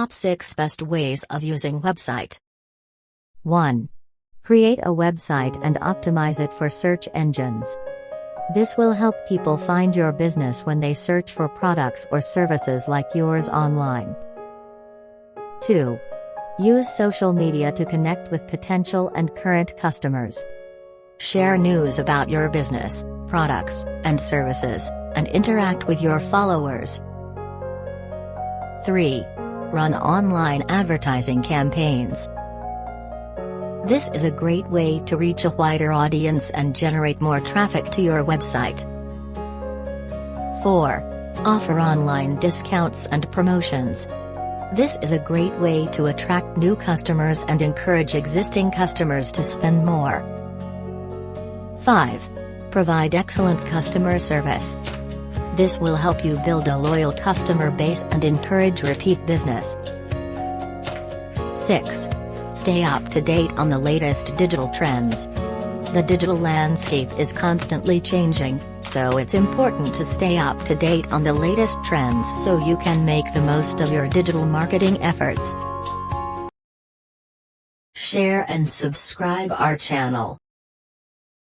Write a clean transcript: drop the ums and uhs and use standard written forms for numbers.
Top 6 Best Ways of Using Website. 1. Create a website and optimize it for search engines. This will help people find your business when they search for products or services like yours online. 2. Use social media to connect with potential and current customers. Share news about your business, products, and services, and interact with your followers. 3. Run online advertising campaigns. This is a great way to reach a wider audience and generate more traffic to your website. 4. Offer online discounts and promotions. This is a great way to attract new customers and encourage existing customers to spend more. 5. Provide excellent customer service. This will help you build a loyal customer base and encourage repeat business. 6. Stay up to date on the latest digital trends. The digital landscape is constantly changing, so it's important to stay up to date on the latest trends so you can make the most of your digital marketing efforts. Share and subscribe our channel.